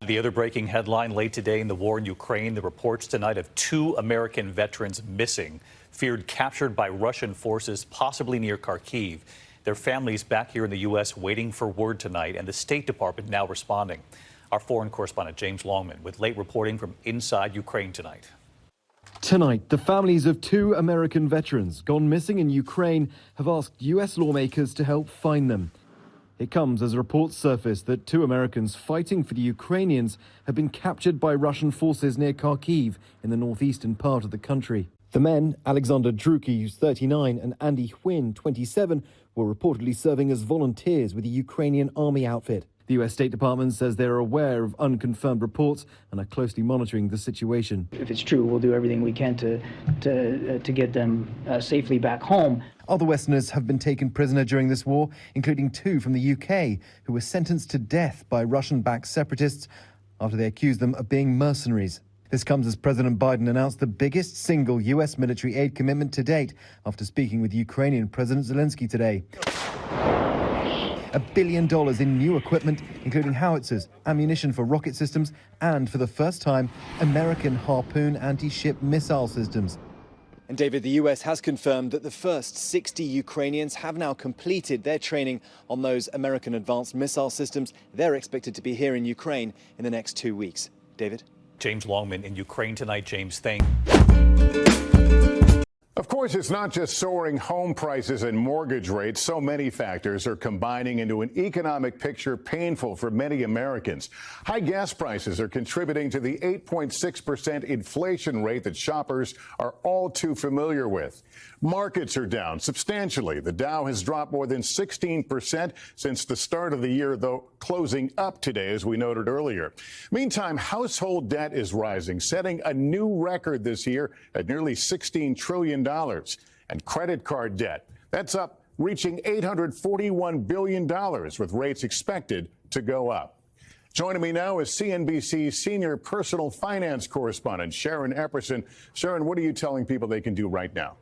The other breaking headline late today in the war in Ukraine, the reports tonight of 2 American veterans missing, feared captured by Russian forces, possibly near Kharkiv. Their families back here in the U.S. waiting for word tonight, and the State Department now responding. Our foreign correspondent James Longman with late reporting from inside Ukraine tonight. Tonight, the families of 2 American veterans gone missing in Ukraine have asked U.S. lawmakers to help find them. It comes as reports surface that 2 Americans fighting for the Ukrainians have been captured by Russian forces near Kharkiv in the northeastern part of the country. The men, Alexander Druki, who's 39, and Andy Hwin, 27, were reportedly serving as volunteers with the Ukrainian army outfit. The U.S. State Department says they're aware of unconfirmed reports and are closely monitoring the situation. If it's true, we'll do everything we can to get them safely back home. Other Westerners have been taken prisoner during this war, including 2 from the UK, who were sentenced to death by Russian-backed separatists after they accused them of being mercenaries. This comes as President Biden announced the biggest single U.S. military aid commitment to date after speaking with Ukrainian President Zelensky today. $1 billion in new equipment, including howitzers, ammunition for rocket systems, and for the first time, American Harpoon anti-ship missile systems. And David, the US has confirmed that the first 60 Ukrainians have now completed their training on those American advanced missile systems. They're expected to be here in Ukraine in the next 2 weeks. David? James Longman in Ukraine tonight. James, thank you. Of course, it's not just soaring home prices and mortgage rates. So many factors are combining into an economic picture painful for many Americans. High gas prices are contributing to the 8.6% inflation rate that shoppers are all too familiar with. Markets are down substantially. The Dow has dropped more than 16% since the start of the year, though closing up today, as we noted earlier. Meantime, household debt is rising, setting a new record this year at nearly $16 trillion. And credit card debt, that's up, reaching $841 billion, with rates expected to go up. Joining me now is CNBC's senior personal finance correspondent, Sharon Epperson. Sharon, what are you telling people they can do right now?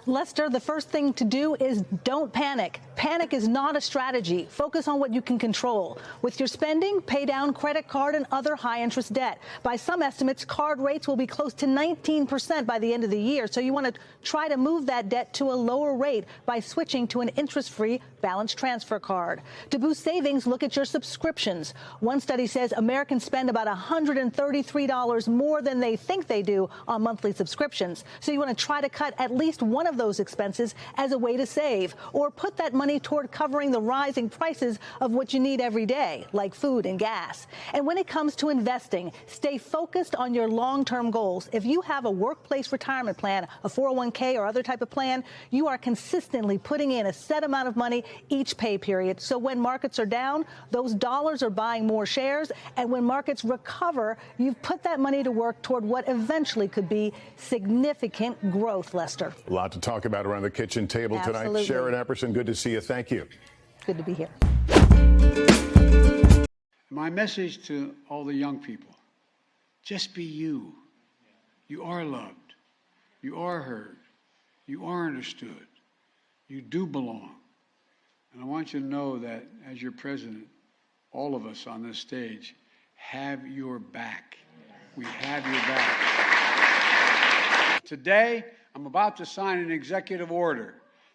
Lester, the first thing to do is don't panic. Panic is not a strategy. Focus on what you can control. With your spending, pay down credit card and other high-interest debt. By some estimates, card rates will be close to 19% by the end of the year, so you want to try to move that debt to a lower rate by switching to an interest-free balance transfer card. To boost savings, look at your subscriptions. One study says Americans spend about $133 more than they think they do on monthly subscriptions, so you want to try to cut at least one of those expenses as a way to save, or put that money toward covering the rising prices of what you need every day, like food and gas. And when it comes to investing, stay focused on your long-term goals. If you have a workplace retirement plan, a 401k or other type of plan, you are consistently putting in a set amount of money each pay period. So when markets are down, those dollars are buying more shares. And when markets recover, you've put that money to work toward what eventually could be significant growth, Lester. A lot to talk about around the kitchen table tonight. Absolutely. Sharon Epperson, good to see you. Thank you. Good to be here. My message to all the young people, just be you. You are loved. You are heard. You are understood. You do belong. And I want you to know that as your president, all of us on this stage have your back. We have your back. Today, I'm about to sign an executive order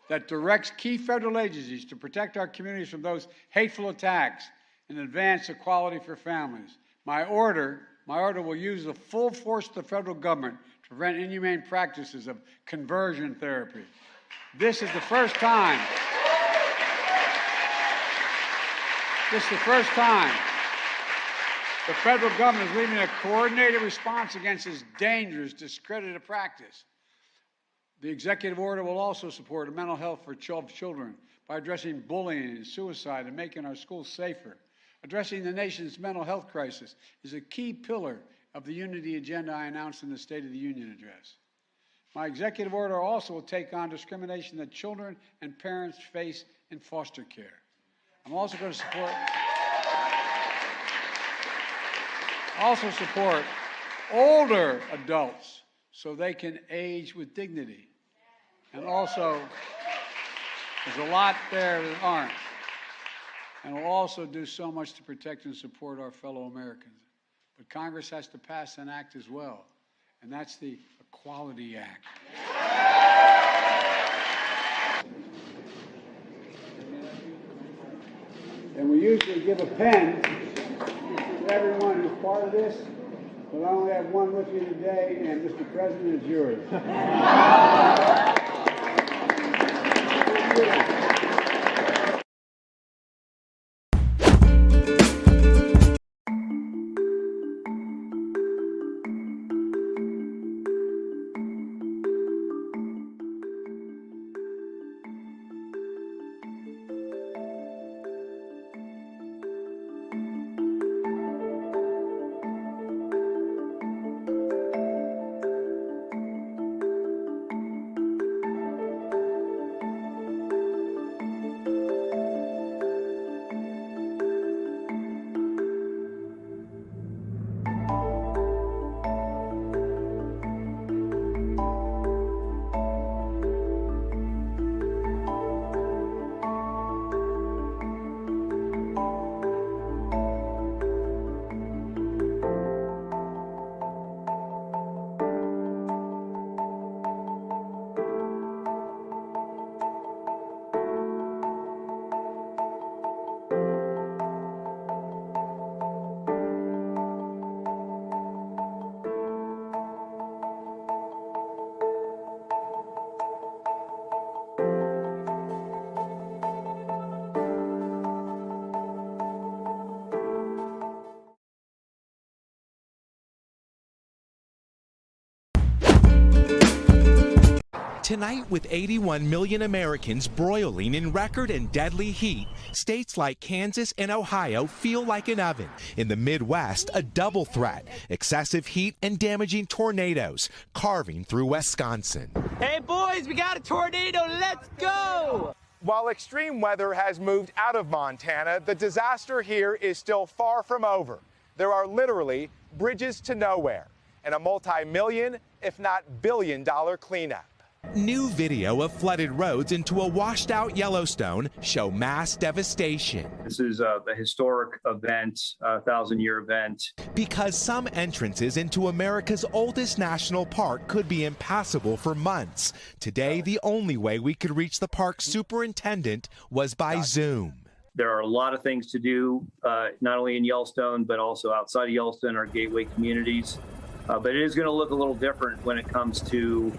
that directs key federal agencies to protect our communities from those hateful attacks and advance equality for families. My order will use the full force of the federal government to prevent inhumane practices of conversion therapy. This is the first time. This is the first time the federal government is leading a coordinated response against this dangerous, discredited practice. The executive order will also support mental health for children by addressing bullying and suicide and making our schools safer. Addressing the nation's mental health crisis is a key pillar of the unity agenda I announced in the State of the Union address. My executive order also will take on discrimination that children and parents face in foster care. I'm also going to support older adults so they can age with dignity. And also, there's a lot there that aren't. and will also do so much to protect and support our fellow Americans. But Congress has to pass an act as well, and that's the Equality Act. And we usually give a pen to everyone who's part of this, but I only have one with you today, and Mr. President, it's yours. Tonight, with 81 million Americans broiling in record and deadly heat, states like Kansas and Ohio feel like an oven. In the Midwest, a double threat: excessive heat and damaging tornadoes carving through Wisconsin. Hey boys, we got a tornado, let's go! While extreme weather has moved out of Montana, the disaster here is still far from over. There are literally bridges to nowhere and a multi-million, if not billion-dollar cleanup. New video of flooded roads into a washed-out Yellowstone show mass devastation. This is a historic event, a 1,000-year event. Because some entrances into America's oldest national park could be impassable for months. Today, the only way we could reach the park's superintendent was by Zoom. There are a lot of things to do, not only in Yellowstone, but also outside of Yellowstone, our gateway communities. But it is going to look a little different when it comes to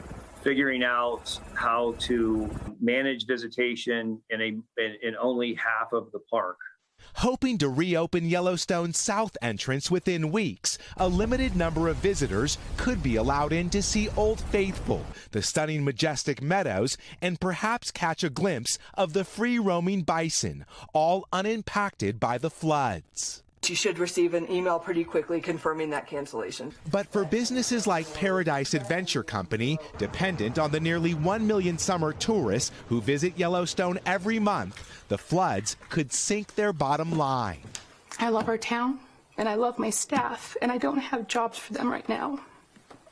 figuring out how to manage visitation in only half of the park. Hoping to reopen Yellowstone's south entrance within weeks, a limited number of visitors could be allowed in to see Old Faithful, the stunning majestic meadows, and perhaps catch a glimpse of the free-roaming bison, all unimpacted by the floods. You should receive an email pretty quickly confirming that cancellation. But for businesses like Paradise Adventure Company, dependent on the nearly 1 million summer tourists who visit Yellowstone every month, the floods could sink their bottom line. I love our town, and I love my staff, and I don't have jobs for them right now.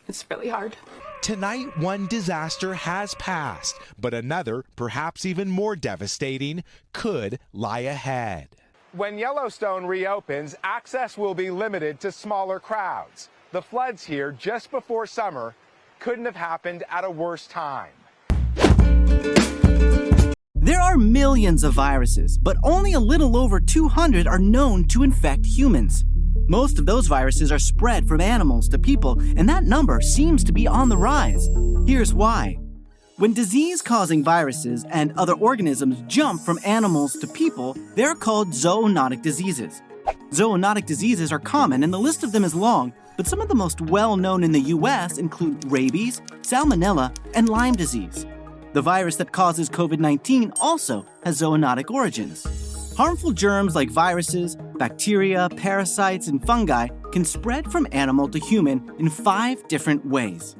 It's really hard. Tonight, one disaster has passed, but another, perhaps even more devastating, could lie ahead. When Yellowstone reopens, access will be limited to smaller crowds. The floods here just before summer couldn't have happened at a worse time. There are millions of viruses, but only a little over 200 are known to infect humans. Most of those viruses are spread from animals to people, and that number seems to be on the rise. Here's why. When disease-causing viruses and other organisms jump from animals to people, they're called zoonotic diseases. Zoonotic diseases are common, and the list of them is long, but some of the most well-known in the U.S. include rabies, salmonella, and Lyme disease. The virus that causes COVID-19 also has zoonotic origins. Harmful germs like viruses, bacteria, parasites, and fungi can spread from animal to human in 5 different ways.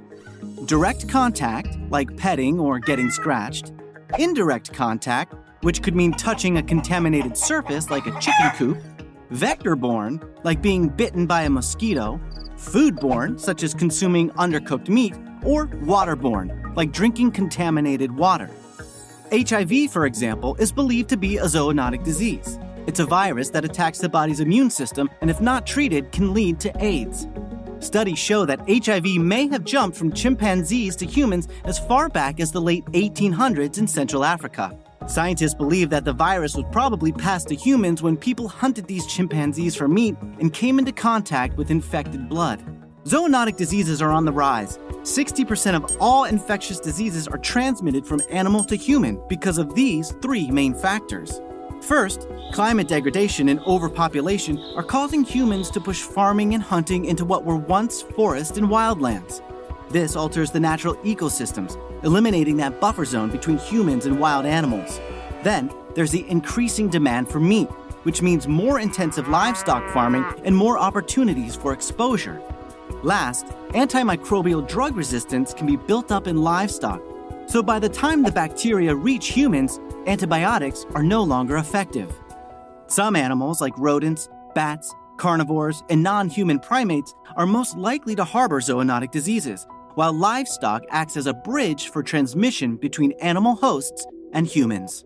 Direct contact, like petting or getting scratched. Indirect contact, which could mean touching a contaminated surface like a chicken coop. Vector-borne, like being bitten by a mosquito. Food-borne, such as consuming undercooked meat. Or water-borne, like drinking contaminated water. HIV, for example, is believed to be a zoonotic disease. It's a virus that attacks the body's immune system and, if not treated, can lead to AIDS. Studies show that HIV may have jumped from chimpanzees to humans as far back as the late 1800s in Central Africa. Scientists believe that the virus was probably passed to humans when people hunted these chimpanzees for meat and came into contact with infected blood. Zoonotic diseases are on the rise. 60% of all infectious diseases are transmitted from animal to human because of these three main factors. First, climate degradation and overpopulation are causing humans to push farming and hunting into what were once forest and wildlands. This alters the natural ecosystems, eliminating that buffer zone between humans and wild animals. Then, there's the increasing demand for meat, which means more intensive livestock farming and more opportunities for exposure. Last, antimicrobial drug resistance can be built up in livestock, so by the time the bacteria reach humans, antibiotics are no longer effective. Some animals, like rodents, bats, carnivores, and non-human primates, are most likely to harbor zoonotic diseases, while livestock acts as a bridge for transmission between animal hosts and humans.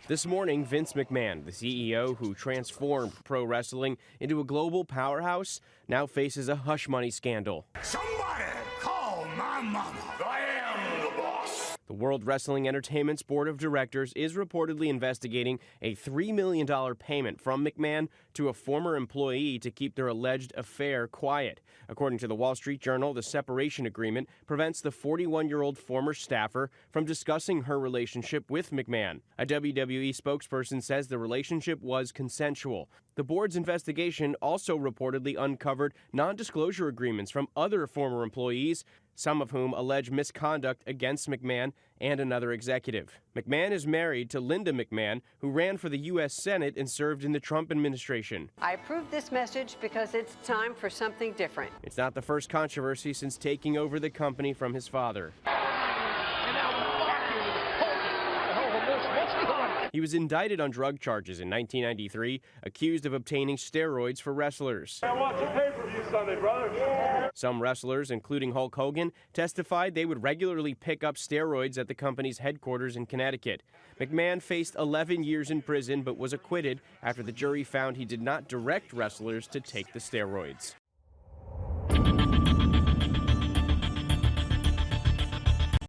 This morning, Vince McMahon, the CEO who transformed pro wrestling into a global powerhouse, now faces a hush money scandal. Somebody call my mama. I am the boss. The World Wrestling Entertainment's board of directors is reportedly investigating a $3 million payment from McMahon to a former employee to keep their alleged affair quiet. According to the Wall Street Journal, the separation agreement prevents the 41-year-old former staffer from discussing her relationship with McMahon. A WWE spokesperson says the relationship was consensual. The board's investigation also reportedly uncovered non-disclosure agreements from other former employees, some of whom allege misconduct against McMahon and another executive. McMahon is married to Linda McMahon, who ran for the U.S. Senate and served in the Trump administration. I approve this message because it's time for something different. It's not the first controversy since taking over the company from his father. He was indicted on drug charges in 1993, accused of obtaining steroids for wrestlers. I want the pay-per-view Sunday, brother. Some wrestlers, including Hulk Hogan, testified they would regularly pick up steroids at the company's headquarters in Connecticut. McMahon faced 11 years in prison but was acquitted after the jury found he did not direct wrestlers to take the steroids.